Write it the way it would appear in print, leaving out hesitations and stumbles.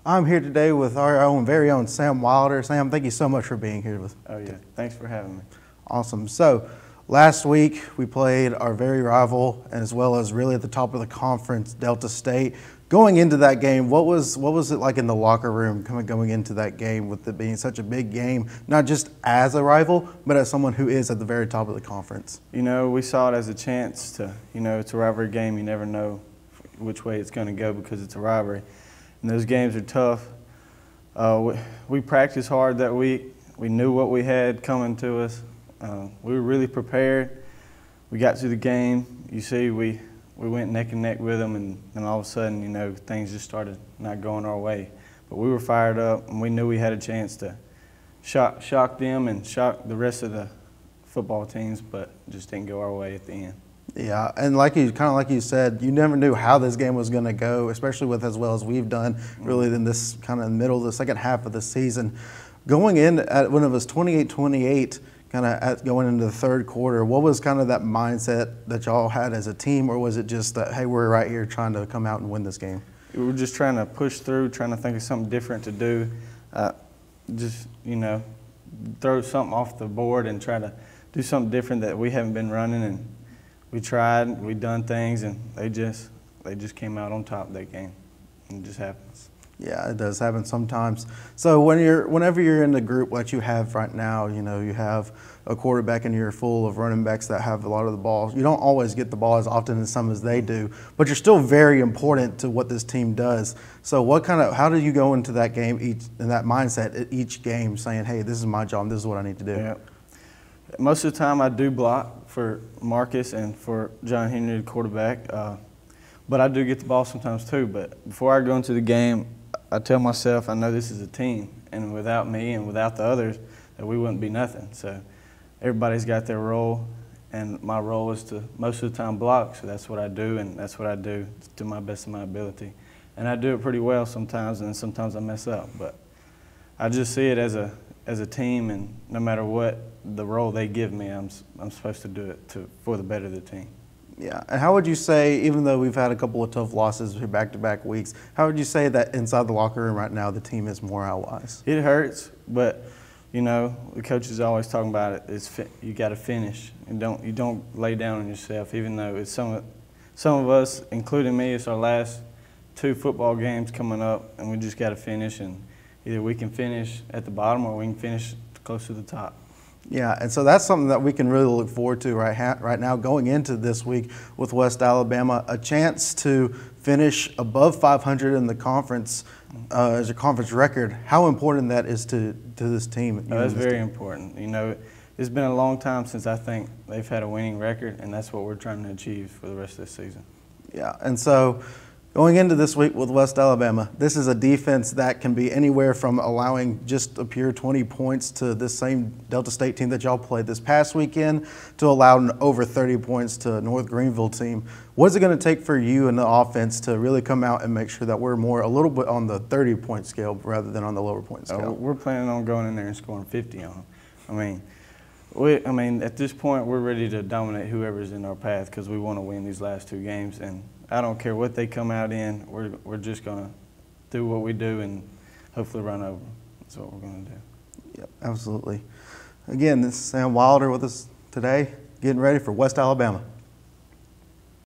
I'm here today with our very own Sam Wilder. Sam, thank you so much for being here with. Oh yeah, thanks for having me. Awesome. So, last week we played our very rival, and as well as really at the top of the conference, Delta State. Going into that game, what was it like in the locker room going into that game with it being such a big game, not just as a rival, but as someone who is at the very top of the conference? You know, we saw it as a chance to, it's a rivalry game. You never know which way it's going to go because it's a rivalry. And those games are tough. We practiced hard that week. We knew what we had coming to us. We were really prepared. We got to the game. You see, we went neck and neck with them, and all of a sudden, things just started not going our way. But we were fired up, and we knew we had a chance to shock them and shock the rest of the football teams, but just didn't go our way at the end. Yeah, and like you said, you never knew how this game was going to go, especially with as well as we've done really in this kind of middle of the second half of the season. Going in at when it was 28-28, kind of going into the third quarter, what was kind of that mindset that y'all had as a team, or was it just that, hey, we're right here trying to come out and win this game? We were just trying to push through, trying to think of something different to do, throw something off the board and try to do something different that we haven't been running. And we tried, we done things, and they just came out on top that game. And it just happens. Yeah, it does happen sometimes. So whenever you're in the group like you have right now, you have a quarterback and you're full of running backs that have a lot of the ball. You don't always get the ball as often as some as they do, but you're still very important to what this team does. So how do you go into that game in that mindset at each game saying, hey, this is my job, this is what I need to do? Yeah. Most of the time I do block for Marcus and for John Henry, the quarterback, but I do get the ball sometimes too. But before I go into the game, I tell myself I know this is a team, and without me and without the others, that we wouldn't be nothing. So everybody's got their role, and my role is to most of the time block. So that's what I do, and that's what I do to my best of my ability. And I do it pretty well sometimes, and sometimes I mess up. But I just see it as a team, and no matter what the role they give me, I'm supposed to do it for the better of the team. Yeah, and how would you say, even though we've had a couple of tough losses back-to-back weeks, how would you say that inside the locker room right now the team is morale-wise? It hurts, but the coach is always talking about it. You got to finish, and you don't lay down on yourself. Even though it's some of us, including me, it's our last 2 football games coming up, and we just got to finish. And either we can finish at the bottom or we can finish close to the top. Yeah, and so that's something that we can really look forward to right now going into this week with West Alabama, a chance to finish above 500 in the conference as a conference record. How important that is to this team? That's very important. It's been a long time since I think they've had a winning record, and that's what we're trying to achieve for the rest of this season. Yeah, and so going into this week with West Alabama, this is a defense that can be anywhere from allowing just a pure 20 points to this same Delta State team that y'all played this past weekend to allowing over 30 points to North Greenville team. What is it going to take for you and the offense to really come out and make sure that we're a little bit on the 30-point scale rather than on the lower point scale? We're planning on going in there and scoring 50 on them. At this point, we're ready to dominate whoever's in our path because we want to win these last 2 games. And I don't care what they come out in. We're just going to do what we do and hopefully run over them. That's what we're going to do. Yep, absolutely. Again, this is Sam Wilder with us today, getting ready for West Alabama.